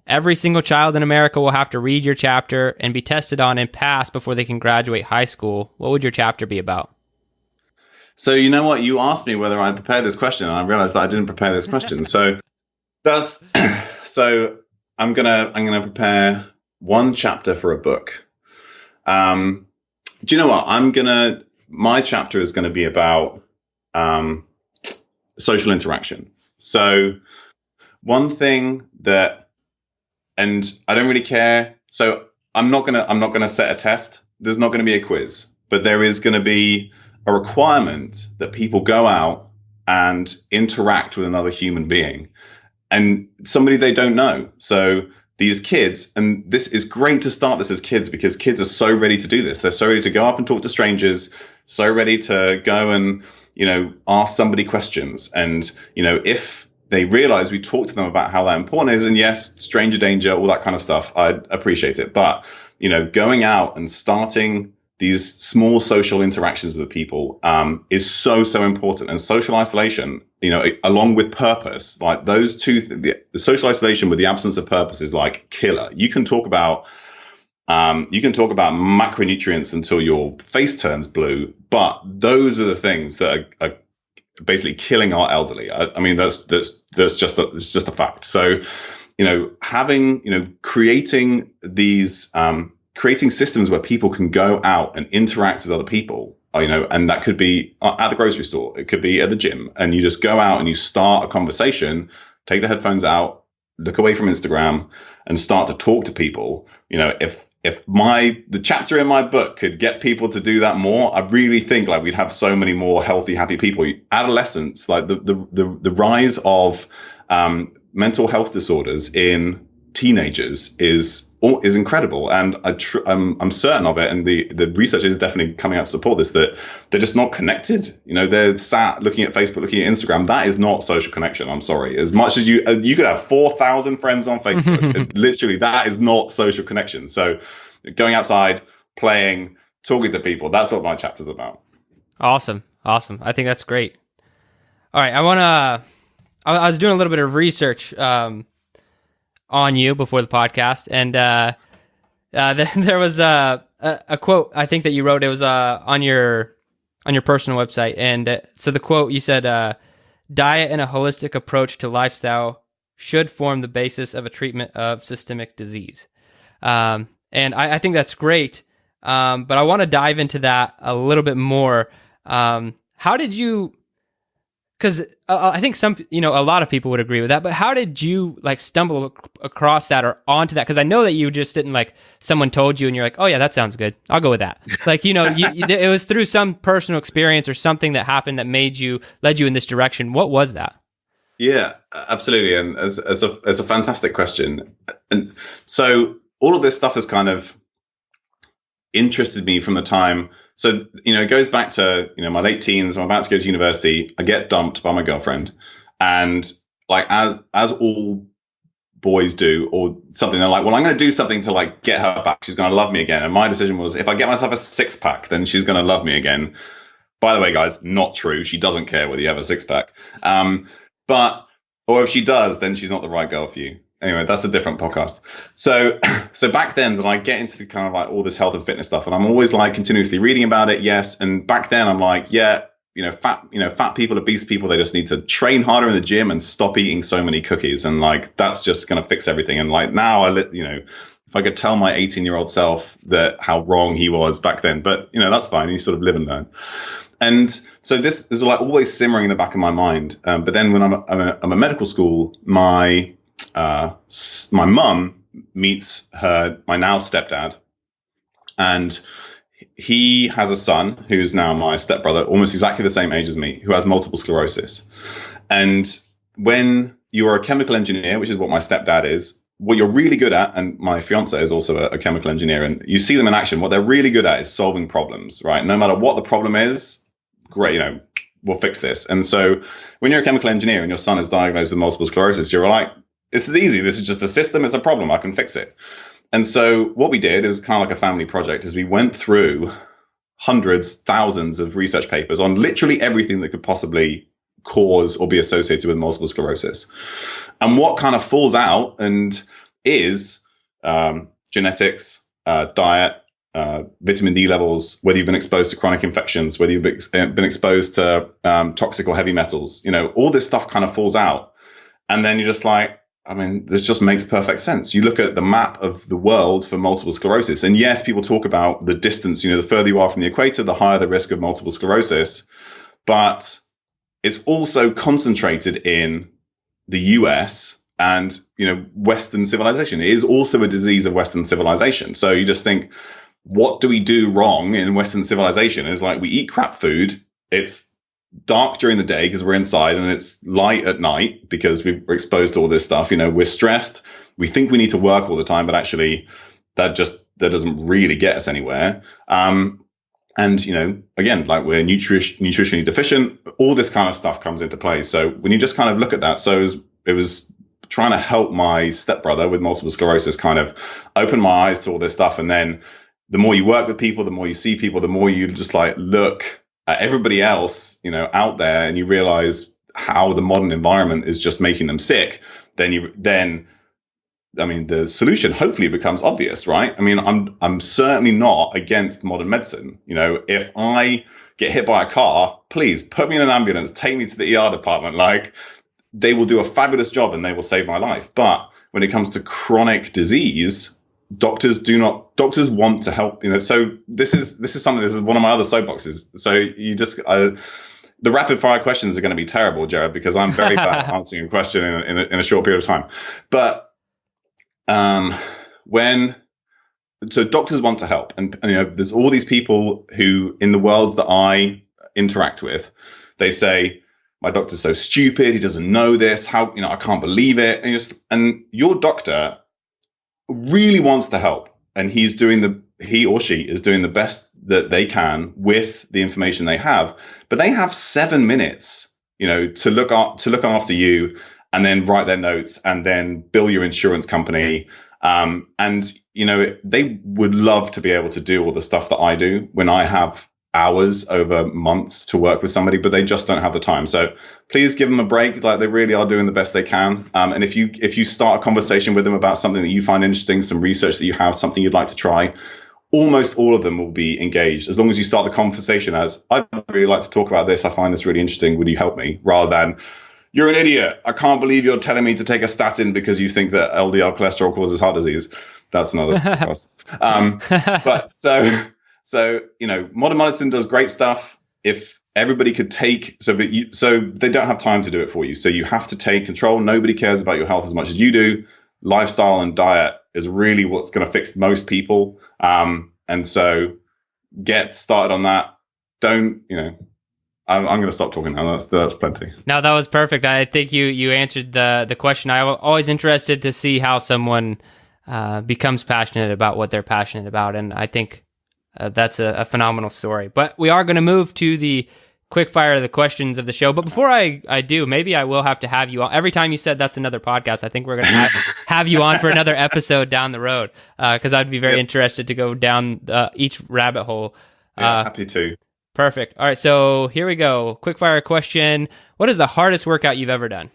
Every single child in America will have to read your chapter and be tested on and pass before they can graduate high school. What would your chapter be about? So you know what? You asked me whether I prepared this question, and I realized that I didn't prepare this question. So I'm gonna prepare 1 chapter for a book. Do you know what? My chapter is going to be about social interaction. So one thing that, and I don't really care. So I'm not gonna set a test. There's not going to be a quiz, but there is going to be a requirement that people go out and interact with another human being, and somebody they don't know. So these kids, and this is great to start this as kids, because kids are so ready to do this. They're so ready to go up and talk to strangers, so ready to go and, ask somebody questions. And, if they realize we talk to them about how that important is, and yes, stranger danger, all that kind of stuff, I appreciate it. But, going out and starting these small social interactions with people is so important. And social isolation, along with purpose, like those two, the social isolation with the absence of purpose is like killer. You can talk about macronutrients until your face turns blue, but those are the things that are basically killing our elderly. I mean, that's just a fact. So, creating these, creating systems where people can go out and interact with other people, and that could be at the grocery store, it could be at the gym, and you just go out and you start a conversation, take the headphones out, look away from Instagram, and start to talk to people. If the chapter in my book could get people to do that more, I really think like we'd have so many more healthy, happy people. Adolescence, like the rise of mental health disorders in teenagers is incredible, and I'm certain of it, and the research is definitely coming out to support this, that they're just not connected. They're sat looking at Facebook, looking at Instagram. That is not social connection. I'm sorry. As much as you could have 4,000 friends on Facebook, literally that is not social connection. So going outside, playing, talking to people, that's what my chapter's about. Awesome. I think that's great. All right, I was doing a little bit of research on you before the podcast, and there was a quote I think that you wrote. It was on your personal website, and so the quote, you said, "Diet and a holistic approach to lifestyle should form the basis of a treatment of systemic disease," and I think that's great. But I want to dive into that a little bit more. How did you? Because I think a lot of people would agree with that, but how did you stumble across that or onto that? Because I know that you just didn't someone told you and you're like, oh yeah, that sounds good, I'll go with that. It was through some personal experience or something that happened that led you in this direction. What was that? Yeah, absolutely. And as a fantastic question. And so all of this stuff has kind of interested me from the time. So, it goes back to, my late teens. I'm about to go to university. I get dumped by my girlfriend. And like, as all boys do, or something, they're like, well, I'm going to do something to like get her back. She's going to love me again. And my decision was, if I get myself a 6-pack, then she's going to love me again. By the way, guys, not true. She doesn't care whether you have a 6-pack. Or if she does, then she's not the right girl for you. Anyway, that's a different podcast. So back then, I get into the kind of like all this health and fitness stuff, and I'm always like continuously reading about it. Yes. And back then I'm like, yeah, fat people, obese people, they just need to train harder in the gym and stop eating so many cookies. And like, that's just going to fix everything. And like now if I could tell my 18-year-old self that how wrong he was back then, but that's fine. You sort of live and learn. And so this is like always simmering in the back of my mind. But then when I'm at medical school, my mum meets my now stepdad, and he has a son who's now my stepbrother, almost exactly the same age as me, who has multiple sclerosis. And when you are a chemical engineer, which is what my stepdad is, what you're really good at, and my fiance is also a chemical engineer, and you see them in action, what they're really good at is solving problems, right? No matter what the problem is, great, we'll fix this. And so when you're a chemical engineer and your son is diagnosed with multiple sclerosis, you're like, this is easy. This is just a system. It's a problem. I can fix it. And so what we did, it was kind of like a family project, is we went through hundreds, thousands of research papers on literally everything that could possibly cause or be associated with multiple sclerosis. And what kind of falls out and is genetics, diet, vitamin D levels, whether you've been exposed to chronic infections, whether you've been exposed to toxic or heavy metals, all this stuff kind of falls out. And then you're just like, this just makes perfect sense. You look at the map of the world for multiple sclerosis, and yes, people talk about the distance, the further you are from the equator, the higher the risk of multiple sclerosis. But it's also concentrated in the US and, Western civilization. It is also a disease of Western civilization. So you just think, what do we do wrong in Western civilization? It's like we eat crap food. It's dark during the day because we're inside, and it's light at night because we're exposed to all this stuff. We're stressed. We think we need to work all the time, but actually that doesn't really get us anywhere. And, again, like we're nutritionally deficient, all this kind of stuff comes into play. So when you just kind of look at that, so it was trying to help my stepbrother with multiple sclerosis kind of open my eyes to all this stuff. And then the more you work with people, the more you see people, the more you just like look at everybody else, out there, and you realize how the modern environment is just making them sick. Then the solution hopefully becomes obvious, right? I'm certainly not against modern medicine. If I get hit by a car, please put me in an ambulance, take me to the ER department. Like, they will do a fabulous job and they will save my life. But when it comes to chronic disease, doctors want to help, so this is one of my other soapboxes. So you just, the rapid fire questions are going to be terrible, Jared, because I'm very bad at answering a question in a short period of time. But, so doctors want to help, and there's all these people who in the world that I interact with, they say, my doctor's so stupid. He doesn't know this. How, I can't believe it. And your doctor really wants to help, and he or she is doing the best that they can with the information they have, but they have 7 minutes, to look after you, and then write their notes, and then bill your insurance company. And they would love to be able to do all the stuff that I do when I have hours over months to work with somebody, but they just don't have the time. So please give them a break. Like, they really are doing the best they can. And if you start a conversation with them about something that you find interesting, some research that you have, something you'd like to try, almost all of them will be engaged, as long as you start the conversation as, I'd really like to talk about this. I find this really interesting. Would you help me? Rather than, you're an idiot. I can't believe you're telling me to take a statin because you think that LDL cholesterol causes heart disease. That's another cost. But so, modern medicine does great stuff. If everybody could take, so they don't have time to do it for you. So you have to take control. Nobody cares about your health as much as you do. Lifestyle and diet is really what's going to fix most people. And so get started on that. Don't, I'm going to stop talking now. That's plenty. No, that was perfect. I think you answered the question. I'm always interested to see how someone becomes passionate about what they're passionate about. And I think that's a phenomenal story. But we are going to move to the quick fire of the questions of the show. But before I do, maybe I will have to have you on. Every time you said that's another podcast, I think we're going to have you on for another episode down the road, because I'd be very interested to go down each rabbit hole. Happy to. Perfect. All right, so here we go. Quick fire question. What is the hardest workout you've ever done?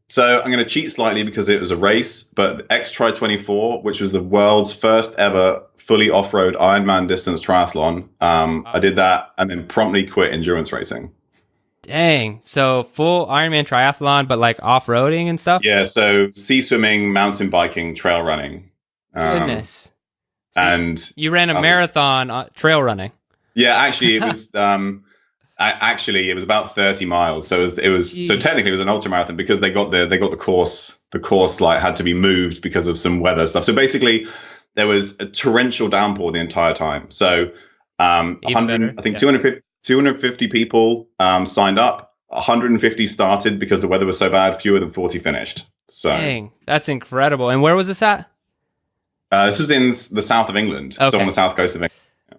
So I'm going to cheat slightly because it was a race, but the X-Tri 24, which was the world's first ever fully off-road Ironman distance triathlon. I did that and then promptly quit endurance racing. Dang. So full Ironman triathlon, but like off-roading and stuff? Yeah, so sea swimming, mountain biking, trail running. Goodness. So and you ran a marathon trail running. Yeah, actually it was it was about 30 miles. So it was so technically it was an ultra marathon because they got the course like had to be moved because of some weather stuff. So basically there was a torrential downpour the entire time. So 250 people signed up. 150 started because the weather was so bad. Fewer than 40 finished. So dang, that's incredible. And where was this at? This was in the south of England. Okay. So on the south coast of England. Yeah.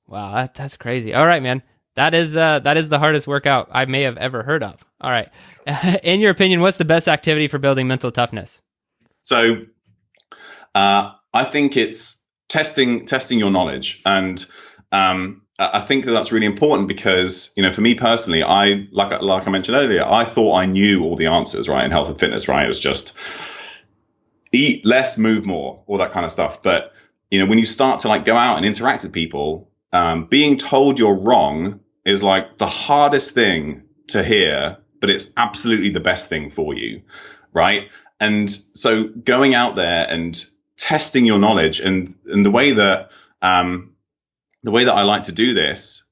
Wow, that's crazy. All right, man. That is the hardest workout I may have ever heard of. All right. In your opinion, what's the best activity for building mental toughness? So I think it's testing your knowledge. And I think that's really important because, for me personally, like I mentioned earlier, I thought I knew all the answers, right, in health and fitness, right? It was just eat less, move more, all that kind of stuff. But, when you start to like go out and interact with people, being told you're wrong is like the hardest thing to hear, but it's absolutely the best thing for you, right? And so going out there and testing your knowledge, and the way that I like to do this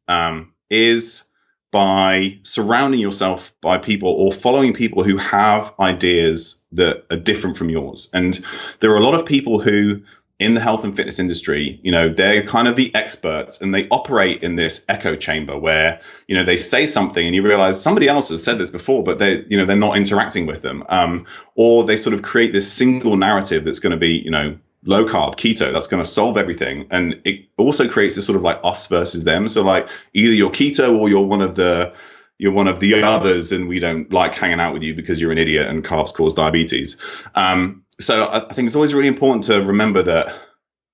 is by surrounding yourself by people or following people who have ideas that are different from yours. And there are a lot of people who in the health and fitness industry, they're kind of the experts and they operate in this echo chamber where, they say something and you realize somebody else has said this before, but they're not interacting with them. Or they sort of create this single narrative that's going to be, low carb, keto, that's going to solve everything. And it also creates this sort of like us versus them. So like either you're keto or you're one of the others and we don't like hanging out with you because you're an idiot and carbs cause diabetes. So I think it's always really important to remember that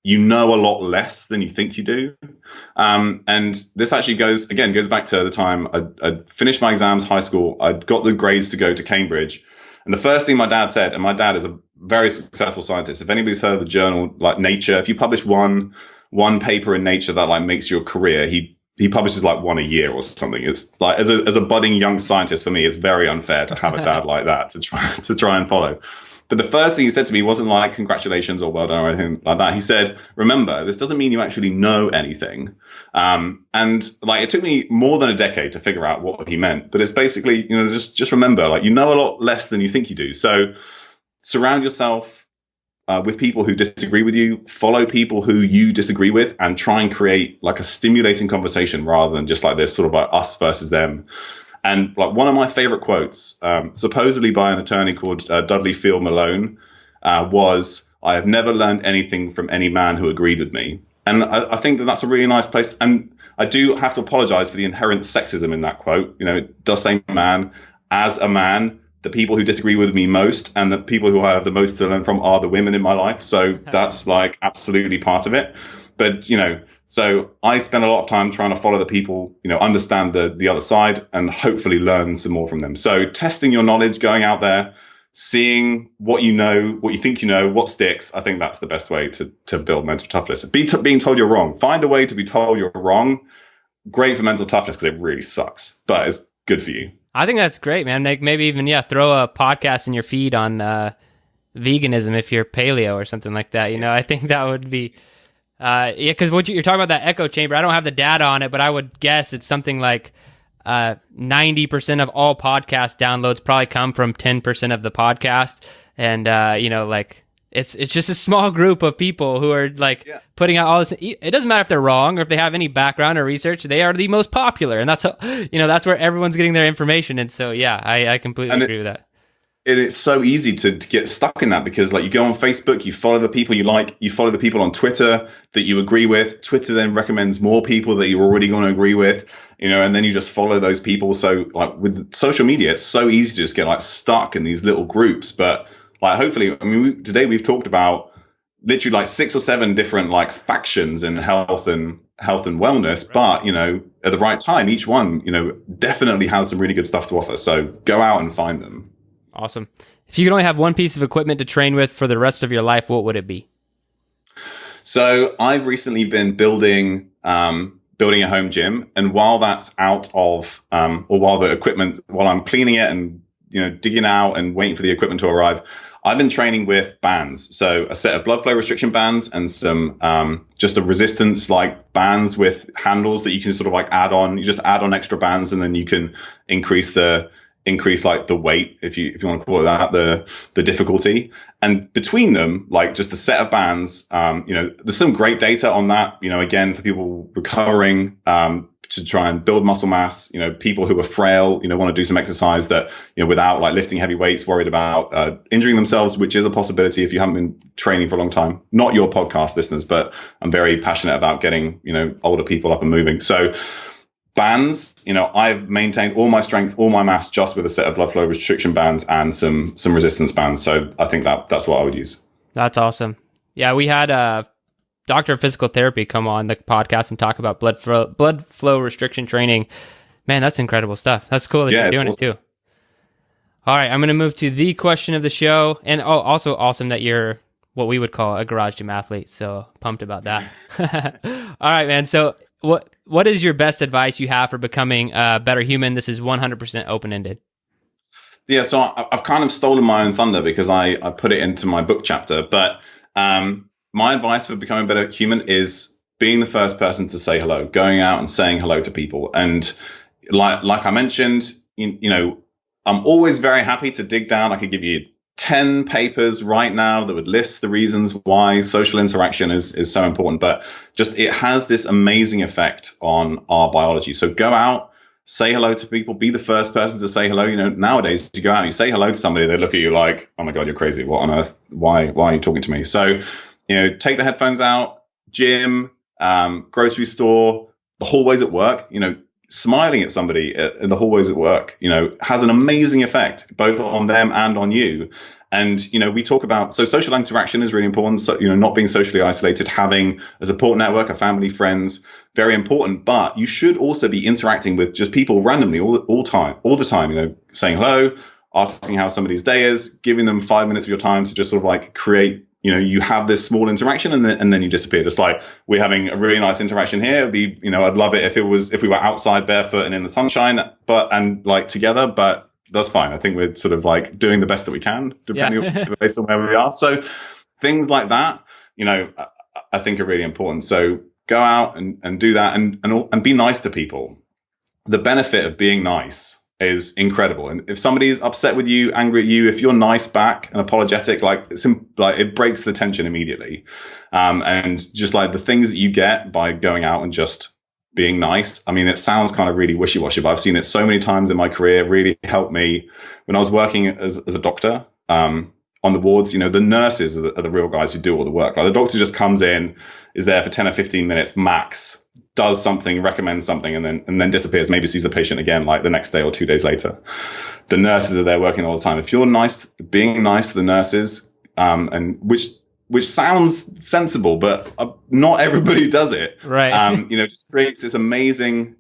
you know a lot less than you think you do. And this actually goes back to the time I finished my exams, high school. I got the grades to go to Cambridge. And the first thing my dad said, and my dad is a very successful scientist. If anybody's heard of the journal like Nature, if you publish one paper in Nature that like makes your career, he publishes like one a year or something. It's like as a budding young scientist, for me, it's very unfair to have a dad like that to try and follow. But the first thing he said to me wasn't like congratulations or well done or anything like that. He said, remember, this doesn't mean you actually know anything. And like it took me more than a decade to figure out what he meant. But it's basically, just remember, like you know a lot less than you think you do. So surround yourself with people who disagree with you, follow people who you disagree with, and try and create like a stimulating conversation rather than just like this sort of like us versus them. And like one of my favorite quotes, supposedly by an attorney called Dudley Field Malone, was, "I have never learned anything from any man who agreed with me." And I think that that's a really nice place. And I do have to apologize for the inherent sexism in that quote. It does say man. As a man, the people who disagree with me most and the people who I have the most to learn from are the women in my life. So that's like absolutely part of it. But, so I spend a lot of time trying to follow the people, understand the other side and hopefully learn some more from them. So testing your knowledge, going out there, seeing what you know, what you think you know, what sticks. I think that's the best way to build mental toughness. Being told you're wrong. Find a way to be told you're wrong. Great for mental toughness because it really sucks, but it's good for you. I think that's great, man. Maybe even, throw a podcast in your feed on veganism if you're paleo or something like that. I think that would be... because what you're talking about, that echo chamber, I don't have the data on it, but I would guess it's something like 90% of all podcast downloads probably come from 10% of the podcast. And, it's just a small group of people who are putting out all this. It doesn't matter if they're wrong or if they have any background or research. They are the most popular. And that's how, that's where everyone's getting their information. And so, I completely agree with that. it's so easy to get stuck in that, because like you go on Facebook, you follow the people you like, you follow the people on Twitter that you agree with. Twitter then recommends more people that you're already going to agree with, and then you just follow those people. So like with social media, it's so easy to just get like stuck in these little groups. But like hopefully, I mean, today we've talked about literally like 6 or 7 different like factions in health and wellness, but at the right time, each one definitely has some really good stuff to offer. So go out and find them. Awesome. If you could only have one piece of equipment to train with for the rest of your life, what would it be? So I've recently been building a home gym, and while that's out of or while I'm cleaning it and digging out and waiting for the equipment to arrive, I've been training with bands. So a set of blood flow restriction bands and some just a resistance like bands with handles that you can sort of like add on. You just add on extra bands, and then you can increase like the weight, if you want to call it that, the difficulty. And between them, like just a set of bands, there's some great data on that, again, for people recovering, to try and build muscle mass, people who are frail, want to do some exercise that, without like lifting heavy weights, worried about injuring themselves, which is a possibility if you haven't been training for a long time. Not your podcast listeners, but I'm very passionate about getting, older people up and moving. So bands, I've maintained all my strength, all my mass just with a set of blood flow restriction bands and some resistance bands. So I think that's what I would use. That's awesome. Yeah, we had a doctor of physical therapy come on the podcast and talk about blood flow restriction training. Man, that's incredible stuff. That's cool that you're doing it too. All right, I'm going to move to the question of the show. And also awesome that you're what we would call a garage gym athlete. So pumped about that. All right, man. So what is your best advice you have for becoming a better human? This is 100% open-ended. Yeah, so I've kind of stolen my own thunder because I put it into my book chapter. But my advice for becoming a better human is being the first person to say hello, going out and saying hello to people. And like I mentioned, I'm always very happy to dig down. I could give you 10 papers right now that would list the reasons why social interaction is so important, but just it has this amazing effect on our biology. So go out, say hello to people, be the first person to say hello. Nowadays you go out and you say hello to somebody, they look at you like, oh my God, you're crazy. What on earth? Why are you talking to me? So, take the headphones out, gym, grocery store, the hallways at work, smiling at somebody in the hallways at work, has an amazing effect both on them and on you. And, we talk about, so social interaction is really important. So, not being socially isolated, having a support network, a family, friends, very important. But you should also be interacting with just people randomly all the time, saying hello, asking how somebody's day is, giving them 5 minutes of your time to just sort of like create, you have this small interaction and then you disappear. Just like we're having a really nice interaction here. It'd be, I'd love it if we were outside barefoot and in the sunshine, and like together, but that's fine. I think we're sort of like doing the best that we can, depending on based on where we are. So things like that, I think are really important. So go out and do that and be nice to people. The benefit of being nice is incredible. And if somebody's upset with you, angry at you, if you're nice back and apologetic, it breaks the tension immediately. And just like the things that you get by going out and just being nice. I mean, it sounds kind of really wishy-washy, but I've seen it so many times in my career. It really helped me when I was working as a doctor on the wards. The nurses are the real guys who do all the work. Like the doctor just comes in, is there for 10 or 15 minutes max, does something, recommends something, and then disappears. Maybe sees the patient again like the next day or 2 days later. The nurses are there working all the time. If you're nice, being nice to the nurses, and which sounds sensible, but not everybody does it. Right. Just creates this amazing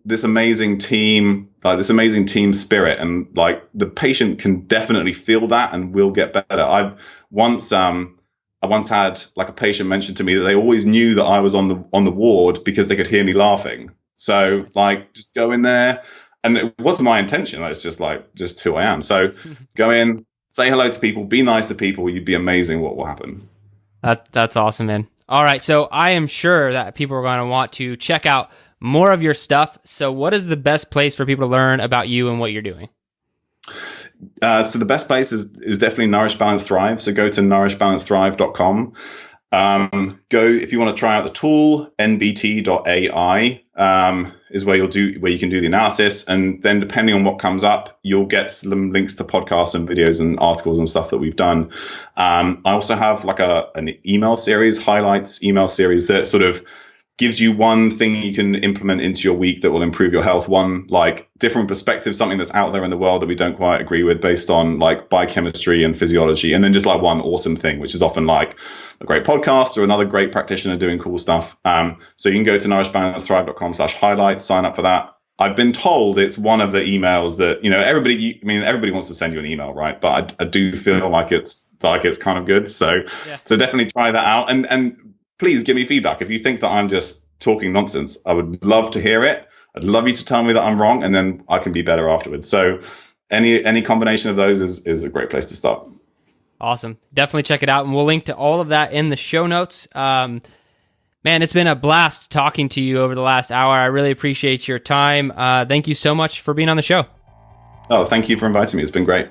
team, like this amazing team spirit, and like the patient can definitely feel that and will get better. I once had like a patient mention to me that they always knew that I was on the ward because they could hear me laughing. So like just go in there, and it wasn't my intention. It's just who I am. So go in, say hello to people, be nice to people. You'd be amazing what will happen. That's awesome, man. All right. So I am sure that people are going to want to check out more of your stuff. So what is the best place for people to learn about you and what you're doing? So the best place is definitely Nourish Balance Thrive. So go to nourishbalancethrive.com. Go if you want to try out the tool, nbt.ai. is where you can do the analysis. And then depending on what comes up, you'll get some links to podcasts and videos and articles and stuff that we've done. I also have like an email series, highlights email series that sort of gives you one thing you can implement into your week that will improve your health, one like different perspective, something that's out there in the world that we don't quite agree with based on like biochemistry and physiology, and then just like one awesome thing, which is often like a great podcast or another great practitioner doing cool stuff. So you can go to nourishbalanceThrive.com/highlights, sign up for that. I've been told it's one of the emails that, everybody wants to send you an email, right? But I do feel like it's kind of good. So definitely try that out. And please give me feedback. If you think that I'm just talking nonsense, I would love to hear it. I'd love you to tell me that I'm wrong, and then I can be better afterwards. So any combination of those is a great place to start. Awesome. Definitely check it out. And we'll link to all of that in the show notes. Man, it's been a blast talking to you over the last hour. I really appreciate your time. Thank you so much for being on the show. Oh, thank you for inviting me. It's been great.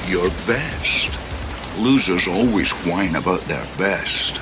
Your best. Losers always whine about their best.